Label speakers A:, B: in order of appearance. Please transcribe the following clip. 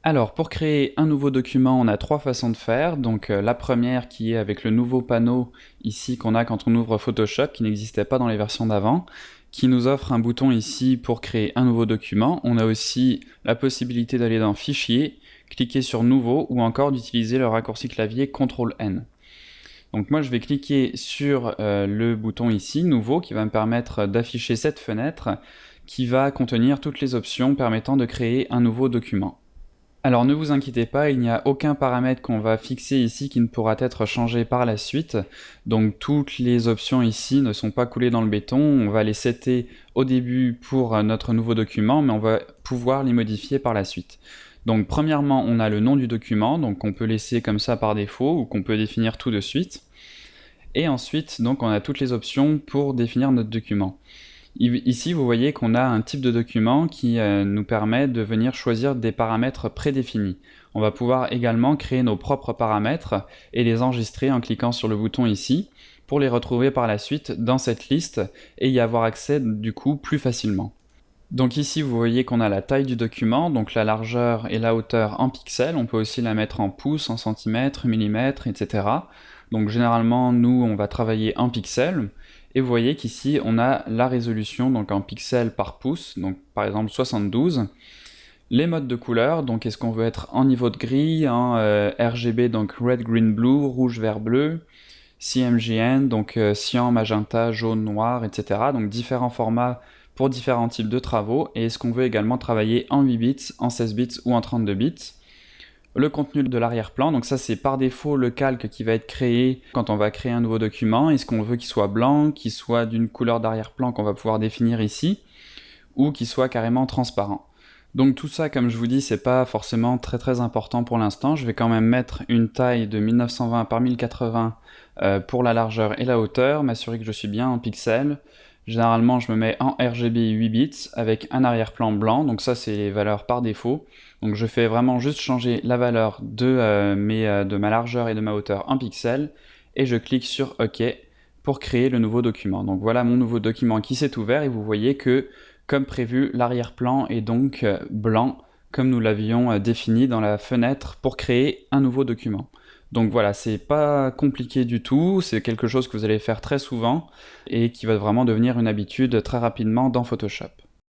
A: Alors, pour créer un nouveau document, on a trois façons de faire. Donc, la première qui est avec le nouveau panneau ici qu'on a quand on ouvre Photoshop, qui n'existait pas dans les versions d'avant, qui nous offre un bouton ici pour créer un nouveau document. On a aussi la possibilité d'aller dans Fichier, cliquer sur Nouveau ou encore d'utiliser le raccourci clavier CTRL-N. Donc moi je vais cliquer sur le bouton ici, Nouveau, qui va me permettre d'afficher cette fenêtre qui va contenir toutes les options permettant de créer un nouveau document. Alors ne vous inquiétez pas, il n'y a aucun paramètre qu'on va fixer ici qui ne pourra être changé par la suite. Donc toutes les options ici ne sont pas coulées dans le béton, on va les setter au début pour notre nouveau document, mais on va pouvoir les modifier par la suite. Donc premièrement, on a le nom du document, donc on peut laisser comme ça par défaut ou qu'on peut définir tout de suite. Et ensuite, donc on a toutes les options pour définir notre document. Ici, vous voyez qu'on a un type de document qui nous permet de venir choisir des paramètres prédéfinis. On va pouvoir également créer nos propres paramètres et les enregistrer en cliquant sur le bouton ici pour les retrouver par la suite dans cette liste et y avoir accès du coup plus facilement. Donc ici, vous voyez qu'on a la taille du document, donc la largeur et la hauteur en pixels. On peut aussi la mettre en pouces, en centimètres, millimètres, etc. Donc généralement, nous, on va travailler en pixels. Et vous voyez qu'ici, on a la résolution donc en pixels par pouce, donc par exemple 72. Les modes de couleur, donc est-ce qu'on veut être en niveau de gris, en RGB, donc red, green, blue, rouge, vert, bleu, CMJN, donc cyan, magenta, jaune, noir, etc. Donc différents formats pour différents types de travaux, et est-ce qu'on veut également travailler en 8 bits, en 16 bits ou en 32 bits. Le contenu de l'arrière-plan, donc ça c'est par défaut le calque qui va être créé quand on va créer un nouveau document. Est-ce qu'on veut qu'il soit blanc, qu'il soit d'une couleur d'arrière-plan qu'on va pouvoir définir ici, ou qu'il soit carrément transparent. Donc tout ça, comme je vous dis, c'est pas forcément très important pour l'instant. Je vais quand même mettre une taille de 1920 par 1080 pour la largeur et la hauteur, m'assurer que je suis bien en pixels. Généralement, je me mets en RGB 8 bits avec un arrière-plan blanc, donc ça c'est les valeurs par défaut. Donc je fais vraiment juste changer la valeur de ma largeur et de ma hauteur en pixels, et je clique sur OK pour créer le nouveau document. Donc voilà mon nouveau document qui s'est ouvert, et vous voyez que, comme prévu, l'arrière-plan est donc blanc, comme nous l'avions défini dans la fenêtre pour créer un nouveau document. Donc voilà, c'est pas compliqué du tout, c'est quelque chose que vous allez faire très souvent et qui va vraiment devenir une habitude très rapidement dans Photoshop.